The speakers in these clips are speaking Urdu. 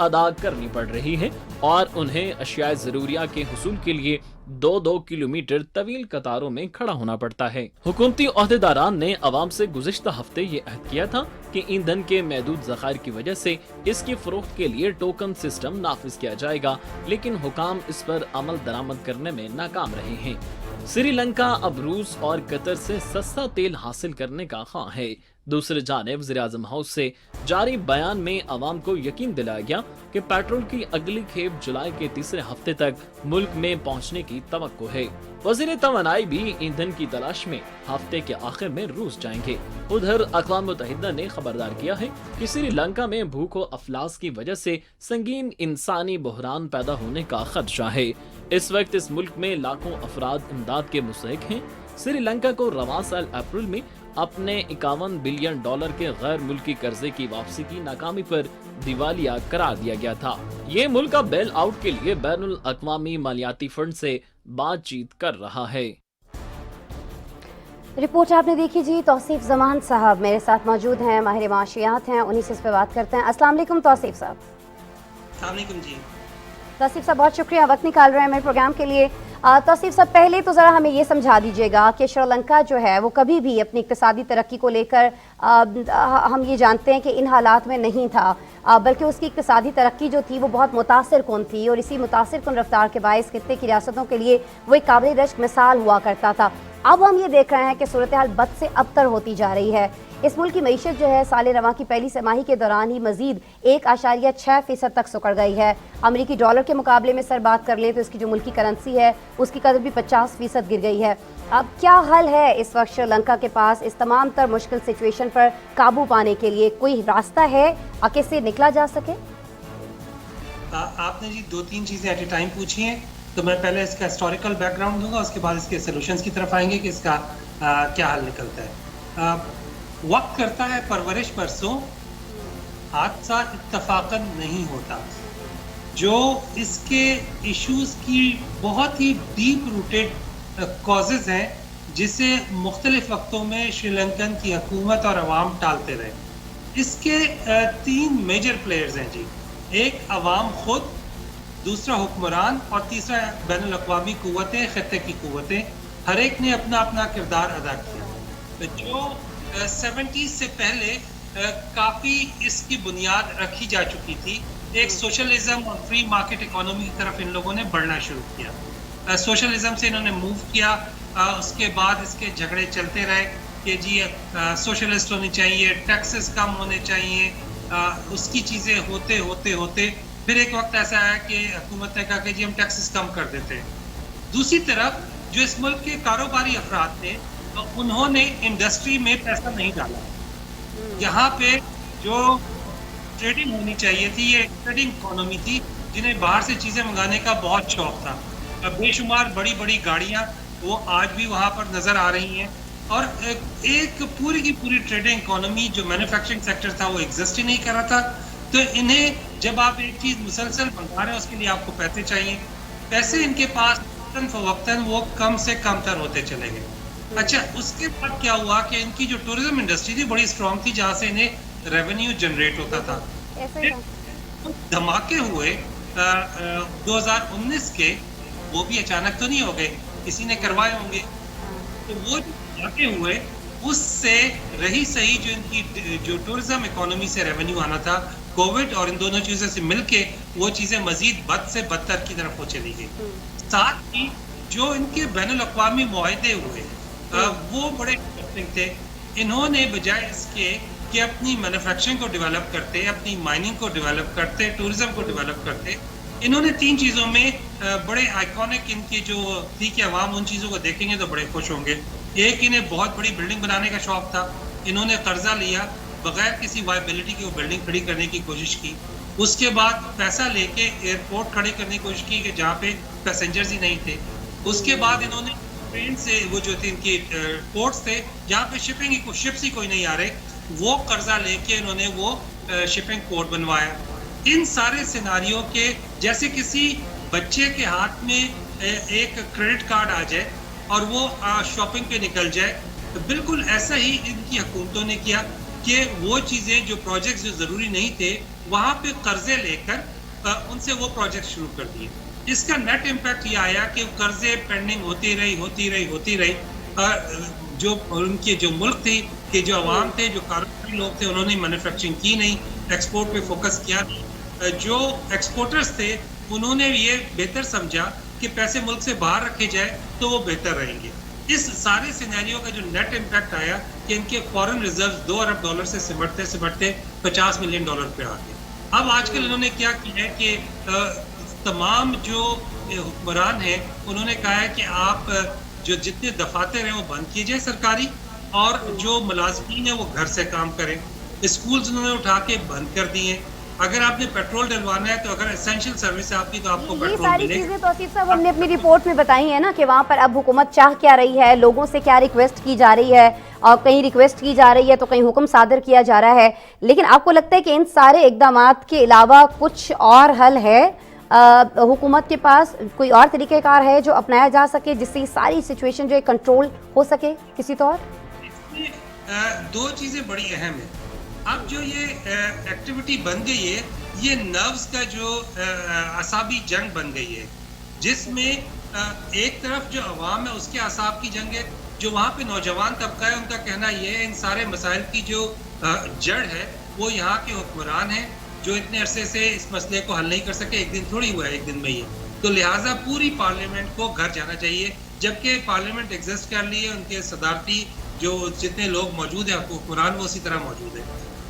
ادا کرنی پڑ رہی ہے اور انہیں اشیاء ضروریہ کے حصول کے لیے 2 کلومیٹر طویل قطاروں میں کھڑا ہونا پڑتا ہے۔ حکومتی عہدیداران نے عوام سے گزشتہ ہفتے یہ عہد کیا تھا کہ ایندھن کے محدود ذخائر کی وجہ سے اس کی فروخت کے لیے ٹوکن سسٹم نافذ کیا جائے گا، لیکن حکام اس پر عمل درآمد کرنے میں ناکام رہے ہیں۔ سری لنکا اب روس اور قطر سے سستا تیل حاصل کرنے کا خواہاں ہے۔ دوسری جانب وزیراعظم ہاؤس سے جاری بیان میں عوام کو یقین دلایا گیا کہ پیٹرول کی اگلی کھیپ جولائی کے تیسرے ہفتے تک ملک میں پہنچنے کی توقع ہے۔ وزیر توانائی بھی ایندھن کی تلاش میں ہفتے کے آخر میں روس جائیں گے۔ ادھر اقوام متحدہ نے خبردار کیا ہے کہ سری لنکا میں بھوک و افلاس کی وجہ سے سنگین انسانی بحران پیدا ہونے کا خدشہ ہے۔ اس وقت اس ملک میں لاکھوں افراد امداد کے مستحق ہیں۔ سری لنکا کو رواں سال اپریل میں اپنے 51 بلین ڈالر کے غیر ملکی قرضے کی واپسی کی ناکامی پر دیوالیہ قرار دیا گیا تھا۔ یہ ملک اب بیل آؤٹ کے لیے بین الاقوامی مالیاتی فنڈ سے بات چیت کر رہا ہے۔ رپورٹ آپ نے دیکھی جی۔ توصیف زمان صاحب میرے ساتھ موجود ہیں، ماہر معاشیات ہیں، انہی سے اس پہ بات کرتے ہیں۔ السلام علیکم توصیف صاحب۔ السلام علیکم جی۔ توصیف صاحب بہت شکریہ وقت نکال رہے ہیں میرے پروگرام کے لیے۔ توصیف صاحب پہلے تو ذرا ہمیں یہ سمجھا دیجیے گا کہ شری لنکا جو ہے وہ کبھی بھی اپنی اقتصادی ترقی کو لے کر ہم یہ جانتے ہیں کہ ان حالات میں نہیں تھا، بلکہ اس کی اقتصادی ترقی جو تھی وہ بہت متاثر کن تھی، اور اسی متاثر کن رفتار کے باعث خطے کی ریاستوں کے لیے وہ ایک قابل رشک مثال ہوا کرتا تھا۔ اب ہم یہ دیکھ رہے ہیں کہ صورتحال بد سے ابتر ہوتی جا رہی ہے۔ اس ملک کی معیشت جو ہے سال رواں کی پہلی سہ ماہی کے دوران ہی مزید 1.6% تک سکڑ گئی ہے۔ امریکی ڈالر کے مقابلے میں سر بات کر لیں تو اس کی جو ملکی کرنسی ہے اس کی قدر بھی 50% گر گئی ہے۔ اب کیا حل ہے اس وقت شری لنکا کے پاس اس تمام تر مشکل سچویشن پر قابو پانے کے لیے؟ کوئی راستہ ہے کہ سے نکلا جا سکے؟ آپ نے جی 2-3 چیزیں ایٹ اے ٹائم پوچھی ہیں، تو میں پہلے اس کا ہسٹوریکل بیک گراؤنڈ دوں گا، اس کے بعد اس کے سولوشنز کی طرف آئیں گے کہ اس کا کیا حل نکلتا ہے۔ وقت کرتا ہے پرورش برسوں، حادثہ اتفاقاً نہیں ہوتا۔ جو اس کے ایشوز کی بہت ہی ڈیپ روٹیڈ کازز ہیں جسے مختلف وقتوں میں شری لنکن کی حکومت اور عوام ٹالتے رہے۔ اس کے 3 میجر پلیئرز ہیں جی، ایک عوام خود، دوسرا حکمران، اور تیسرا بین الاقوامی قوتیں، خطے کی قوتیں۔ ہر ایک نے اپنا اپنا کردار ادا کیا۔ جو 70 سے پہلے کافی اس کی بنیاد رکھی جا چکی تھی، ایک سوشلزم اور فری مارکیٹ اکانومی کی طرف ان لوگوں نے بڑھنا شروع کیا۔ سوشلزم سے انہوں نے موو کیا، اس کے بعد اس کے جھگڑے چلتے رہے کہ جی سوشلسٹ ہونی چاہیے، ٹیکسز کم ہونے چاہیے، اس کی چیزیں ہوتے ہوتے ہوتے پھر ایک وقت ایسا آیا کہ حکومت نے کہا کہ جی ہم ٹیکسز کم کر دیتے ہیں۔ دوسری طرف جو اس ملک کے کاروباری افراد تھے انہوں نے انڈسٹری میں پیسہ نہیں ڈالا۔ یہاں پہ جو ٹریڈنگ ہونی چاہیے تھی، یہ ٹریڈنگ اکانومی تھی، جنہیں باہر سے چیزیں منگانے کا بہت شوق تھا۔ بے شمار بڑی بڑی گاڑیاں وہ آج بھی وہاں پر نظر آ رہی ہیں، اور ایک پوری کی پوری ٹریڈنگ اکانومی جو مینوفیکچرنگ سیکٹر تھا وہ ایگزسٹ ہی نہیں کر رہا تھا۔ تو انہیں جب آپ ایک چیز مسلسل منگا رہے ہیں اس کے لیے آپ کو پیسے چاہیے، پیسے ان کے پاس وقتاً فوقتاً وہ کم سے کم تر ہوتے چلے گئے۔ اچھا، اس کے بعد کیا ہوا کہ ان کی جو ٹورزم انڈسٹری تھی بڑی اسٹرانگ تھی، جہاں سے انہیں ریونیو جنریٹ ہوتا تھا۔ دھماکے ہوئے 2019 کے، وہ بھی اچانک تو نہیں ہو گئے، کسی نے کروائے ہوں گے۔ تو وہ جو دھماکے ہوئے اس سے رہی صحیح جو ان کی جو ٹورزم اکانومی سے ریونیو آنا تھا، کووڈ اور ان دونوں چیزوں سے مل کے وہ چیزیں مزید بد سے بدتر کی طرف وہ چلی گئی۔ ساتھ ہی جو ان کے بین الاقوامی معاہدے ہوئے وہ بڑے انٹرسٹنگ تھے۔ انہوں نے بجائے اس کے کہ اپنی مینوفیکچرنگ کو ڈیولپ کرتے، اپنی مائننگ کو ڈیولپ کرتے، ٹورزم کو ڈیولپ کرتے، انہوں نے 3 چیزوں میں بڑے آئیکونک ان کی جو تھی کہ عوام ان چیزوں کو دیکھیں گے تو بڑے خوش ہوں گے۔ ایک انہیں بہت بڑی بلڈنگ بنانے کا شوق تھا، انہوں نے قرضہ لیا، بغیر کسی وائبلٹی کے وہ بلڈنگ کھڑی کرنے کی کوشش کی۔ اس کے بعد پیسہ لے کے ایئرپورٹ کھڑی کرنے کی کوشش کی کہ جہاں پہ پیسنجرز ہی نہیں تھے۔ اس کے بعد انہوں نے ٹرین سے وہ جو تھے ان کی پورٹس تھے جہاں پہ شپس ہی کوئی نہیں آ رہے، وہ قرضہ لے کے انہوں نے وہ شپنگ پورٹ بنوایا۔ ان سارے سیناریوں کے جیسے کسی بچے کے ہاتھ میں ایک کریڈٹ کارڈ آ جائے اور وہ شاپنگ پہ نکل جائے، بالکل ایسا ہی ان کی حکومتوں نے کیا۔ کہ وہ چیزیں جو پروجیکٹس جو ضروری نہیں تھے وہاں پہ قرضے لے کر ان سے وہ پروجیکٹ شروع کر دیے. اس کا نیٹ امپیکٹ یہ آیا کہ قرضے پینڈنگ ہوتی رہی. جو ان کے جو ملک تھی کہ جو عوام تھے, جو کاروباری لوگ تھے, انہوں نے مینوفیکچرنگ کی نہیں, ایکسپورٹ پہ فوکس کیا نہیں. جو ایکسپورٹرز تھے انہوں نے یہ بہتر سمجھا کہ پیسے ملک سے باہر رکھے جائے تو وہ بہتر رہیں گے. اس سارے سینیریو کا جو نیٹ امپیکٹ آیا کہ ان کے فورن ریزرو $2 ارب سے سمٹتے $50 ملین پہ آ گئے. اب آج کل انہوں نے کیا کیا ہے کہ تمام جو حکمران ہیں انہوں نے کہا ہے کہ آپ جو جتنے دفاتر ہیں وہ بند کیجئے سرکاری, اور جو ملازمین ہیں وہ گھر سے کام کریں. اسکولز انہوں نے اٹھا کے بند کر دیے. اگر آپ نے پیٹرول ڈلوانا ہے تو اگر اسینشل سروس ہے آپ کی تو آپ کو پیٹرول ملے. یہ ساری چیزیں توصیف صاحب ہم نے اپنی رپورٹ میں بتائی ہیں نا کہ وہاں پر اب حکومت چاہ کیا رہی ہے, لوگوں سے کیا ریکویسٹ کی جا رہی ہے, اور کہیں ریکویسٹ کی جا رہی ہے تو کہیں حکم صادر کیا جا رہا ہے. لیکن آپ کو لگتا ہے کہ ان سارے اقدامات کے علاوہ کچھ اور حل ہے؟ حکومت کے پاس کوئی اور طریقہ کار ہے جو اپنایا جا سکے جس سے یہ ساری سچویشن جو ہے کنٹرول ہو سکے کسی طور؟ دو چیزیں بڑی اہم ہیں. اب جو یہ ایکٹیویٹی بن گئی ہے یہ نروز کا جو اعصابی جنگ بن گئی ہے, جس میں ایک طرف جو عوام ہے اس کے اعصاب کی جنگ ہے, جو وہاں پہ نوجوان طبقہ ہے ان کا کہنا یہ ہے ان سارے مسائل کی جو جڑ ہے وہ یہاں کے حکمران ہیں جو اتنے عرصے سے اس مسئلے کو حل نہیں کر سکے. ایک دن تھوڑی ہوا ہے, ایک دن میں ہی ہے. تو لہٰذا پوری پارلیمنٹ کو گھر جانا چاہیے, جبکہ پارلیمنٹ ایگزسٹ کر لی ہے, ان کے صدارتی جو جتنے لوگ موجود ہیں حکمران وہ اسی طرح موجود ہیں.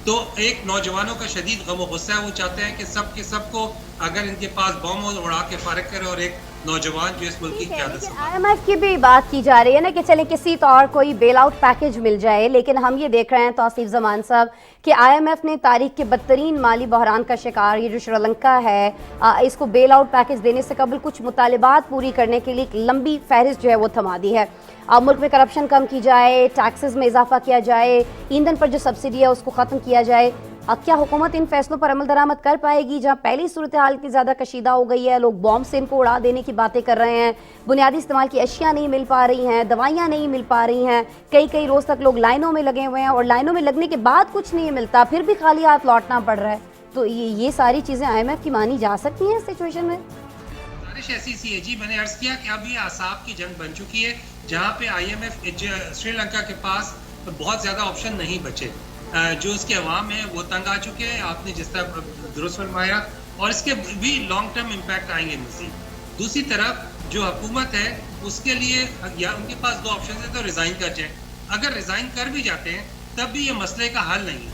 تو ایک نوجوانوں کا شدید غم و غصہ ہے, وہ چاہتے ہیں کہ سب کے سب کو اگر ان کے پاس بم ہو اڑا کے فارغ کرے اور ایک نوجوان جو اس ملک کی قیادت سے. آئی ایم ایف کی بھی بات کی جا رہی ہے نا کہ چلیں کسی طور کوئی بیل آؤٹ پیکج مل جائے, لیکن ہم یہ دیکھ رہے ہیں توصیف زمان صاحب کہ آئی ایم ایف نے تاریخ کے بدترین مالی بحران کا شکار یہ جو شری لنکا ہے اس کو بیل آؤٹ پیکج دینے سے قبل کچھ مطالبات پوری کرنے کے لیے ایک لمبی فہرست جو ہے وہ تھما دی ہے. ملک میں کرپشن کم کی جائے, ٹیکسز میں اضافہ کیا جائے, ایندھن پر جو سبسڈی ہے اس کو ختم کیا جائے. کیا حکومت ان فیصلوں پر عمل درآمد کر پائے گی جہاں پہلی صورتحال اتنی زیادہ کشیدہ ہو گئی ہے, لوگ بام سے ان کو اڑا دینے کی باتیں کر رہے ہیں, بنیادی استعمال کی اشیاء نہیں مل پا رہی ہیں, دوائیاں نہیں مل پا رہی ہیں, کئی روز تک لوگ لائنوں میں لگے ہوئے ہیں اور لائنوں میں لگنے کے بعد کچھ نہیں ملتا, پھر بھی خالی ہاتھ لوٹنا پڑ رہا ہے. تو یہ ساری چیزیں آئی ایم ایف کی مانی جا سکتی ہیں اس سچویشن میں؟ ایسی سی ہے جی, میں نے عرض کیا کہ اب یہ اعصاب کی جنگ بن چکی ہے جہاں پہ I am F Sri Lanka کے پاس بہت زیادہ آپشن نہیں بچے. جو اس کے عوام ہیں وہ تنگ آ چکے ہیں, آپ نے جس طرح درست فرمایا, اور اس کے بھی لانگ ٹرم امپیکٹ آئیں گے مزید. دوسری طرف جو حکومت ہے اس کے لیے یا ان کے پاس دو آپشن ہیں, تو ریزائن کر جائیں. اگر ریزائن کر بھی جاتے ہیں تب بھی یہ مسئلے کا حل نہیں.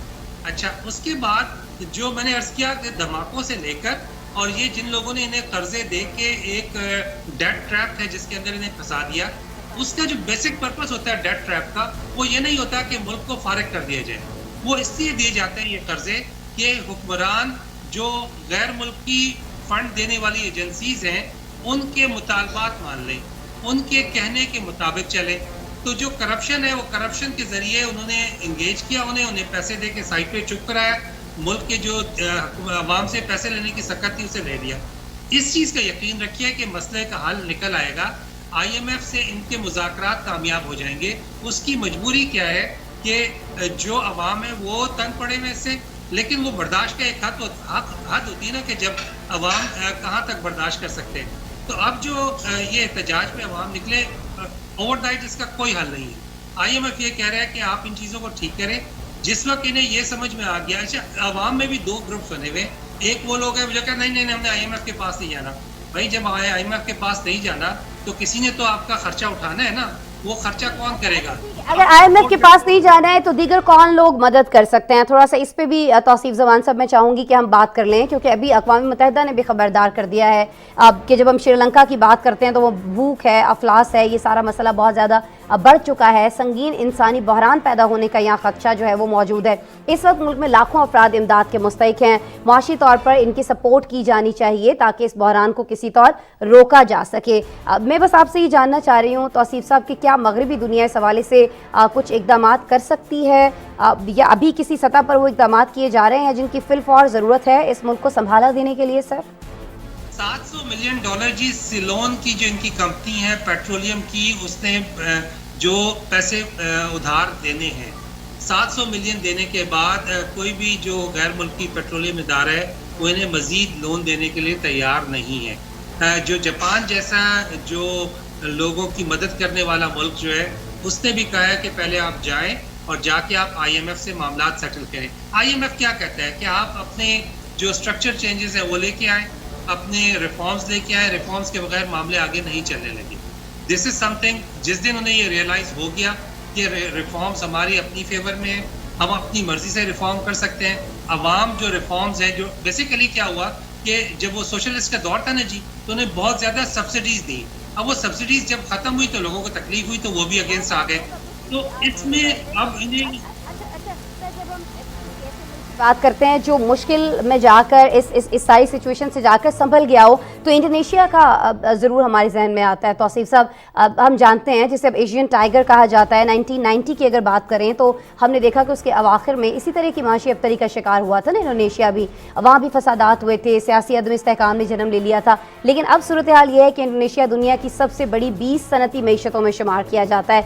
اچھا, اس کے بعد جو میں نے عرض کیا کہ دھماکوں سے لے کر اور یہ جن لوگوں نے انہیں قرضے دے کے ایک ڈیٹ ٹریپ ہے جس کے اندر انہیں پھنسا دیا, اس کا جو بیسک پرپس ہوتا ہے ڈیٹ ٹریپ کا وہ یہ نہیں ہوتا کہ ملک کو فارغ کر دیا جائے. وہ اس لیے دیے جاتے ہیں یہ قرضے کہ حکمران جو غیر ملکی فنڈ دینے والی ایجنسیز ہیں ان کے مطالبات مان لیں, ان کے کہنے کے مطابق چلیں. تو جو کرپشن ہے وہ کرپشن کے ذریعے انہوں نے انگیج کیا, انہیں پیسے دے کے سائٹ پہ چپ کرایا, ملک کے جو عوام سے پیسے لینے کی سخت تھی اسے لے لیا. اس چیز کا یقین رکھیے کہ مسئلے کا حل نکل آئے گا. آئی ایم ایف سے ان کے مذاکرات کامیاب ہو جائیں گے. اس کی مجبوری کیا ہے کہ جو عوام ہے وہ تنگ پڑے ہوئے سے, لیکن وہ برداشت کا ایک حد ہوتی ہے نا کہ جب عوام کہاں تک برداشت کر سکتے ہیں. تو اب جو یہ احتجاج پہ عوام نکلے اوور نائٹ اس کا کوئی حل نہیں ہے. آئی ایم ایف یہ کہہ رہا ہے کہ آپ ان چیزوں کو ٹھیک کریں. جس وقت انہیں یہ سمجھ میں آ گیا, اچھا عوام میں بھی دو گروپس بنے ہوئے, ایک وہ لوگ ہیں جو کہتے ہیں نہیں ہم نے آئی ایم ایف کے پاس نہیں جانا. بھائی جب آئی ایم ایف کے پاس نہیں جانا تو کسی نے تو آپ کا خرچہ اٹھانا ہے نا, وہ خرچہ کون کرے گا؟ اگر آئی ایم ایف کے پاس نہیں جانا ہے تو دیگر کون لوگ مدد کر سکتے ہیں؟ تھوڑا سا اس پہ بھی توصیف زمان صاحب میں چاہوں گی کہ ہم بات کر لیں, کیونکہ ابھی اقوام متحدہ نے بھی خبردار کر دیا ہے کہ جب ہم شری لنکا کی بات کرتے ہیں تو وہ بھوک ہے, افلاس ہے, یہ سارا مسئلہ بہت زیادہ بڑھ چکا ہے, سنگین انسانی بحران پیدا ہونے کا یہاں خدشہ جو ہے وہ موجود ہے. اس وقت ملک میں لاکھوں افراد امداد کے مستحق ہیں, معاشی طور پر ان کی سپورٹ کی جانی چاہیے تاکہ اس بحران کو کسی طور روکا جا سکے. میں بس آپ سے یہ جاننا چاہ رہی ہوں توصیف صاحب کہ کیا مغربی دنیا اس حوالے سے کچھ اقدامات کر سکتی ہے, یا ابھی کسی سطح پر وہ اقدامات کیے جا رہے ہیں جن کی فی الفور ضرورت ہے اس ملک کو سنبھالا دینے کے لیے؟ سر $700 ملین جی سیلون کی جو ان کی کمپنی ہے پیٹرولیم کی, اس نے جو پیسے ادھار دینے ہیں 700 ملین دینے کے بعد کوئی بھی جو غیر ملکی پیٹرولیم ادارہ ہے وہ انہیں مزید لون دینے کے لیے تیار نہیں ہے. جو جاپان جیسا جو لوگوں کی مدد کرنے والا ملک جو ہے اس نے بھی کہا ہے کہ پہلے آپ جائیں اور جا کے آپ آئی ایم ایف سے معاملات سیٹل کریں. آئی ایم ایف کیا کہتا ہے کہ آپ اپنے جو اسٹرکچر چینجز ہیں وہ لے کے آئیں, اپنے ریفارمز لے کے آئیں, ریفارمز کے بغیر معاملے آگے نہیں چلنے لگے. دس از سم تھنگ جس دن انہیں یہ ریئلائز ہو گیا کہ ریفارمز ہماری اپنی فیور میں ہیں, ہم اپنی مرضی سے ریفارم کر سکتے ہیں. عوام جو ریفارمز ہیں, جو بیسیکلی کیا ہوا کہ جب وہ سوشلسٹ کا دور تھا نا جی, تو انہیں بہت زیادہ سبسڈیز دی. اب وہ سبسڈیز جب ختم ہوئی تو لوگوں کو تکلیف ہوئی تو وہ بھی اگینسٹ آ گئے. تو اس میں اب انہیں بات کرتے ہیں جو مشکل میں جا کر اس ساری سچویشن سے جا کر سنبھل گیا ہو, تو انڈونیشیا کا ضرور ہمارے ذہن میں آتا ہے. توصیف صاحب, ہم جانتے ہیں جسے اب ایشین ٹائیگر کہا جاتا ہے, 1990 کی اگر بات کریں تو ہم نے دیکھا کہ اس کے اواخر میں اسی طرح کی معاشی ابتری کا شکار ہوا تھا نا انڈونیشیا بھی. وہاں بھی فسادات ہوئے تھے, سیاسی عدم استحکام نے جنم لے لیا تھا. لیکن اب صورتحال یہ ہے کہ انڈونیشیا دنیا کی سب سے بڑی 20 صنعتی معیشتوں میں شمار کیا جاتا ہے.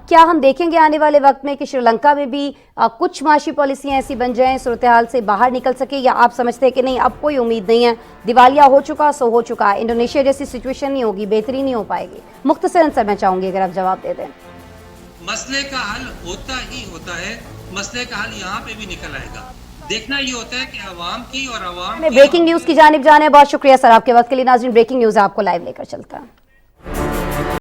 کیا ہم دیکھیں گے آنے والے وقت میں کہ شری لنکا میں بھی کچھ معاشی پالیسیاں ایسی بن جائیں, صورتحال سے باہر نکل سکے, یا آپ سمجھتے ہیں کہ نہیں اب کوئی امید نہیں ہے, دیوالیہ ہو چکا سو ہو چکا, انڈونیشیا جیسی سچویشن نہیں ہوگی, بہتری نہیں ہو پائے گی؟ مختصراً سر میں چاہوں گی اگر آپ جواب دے دیں. مسئلے کا حل ہوتا ہی ہوتا ہے, مسئلے کا حل یہاں پہ بھی نکل آئے گا. دیکھنا یہ ہوتا ہے کہ عوام کی اور عوام بریکنگ نیوز کی جانب جانے, بہت شکریہ سر آپ کے وقت کے لیے. ناظرین, بریکنگ نیوز آپ کو لائیو لے کر چلتا ہے.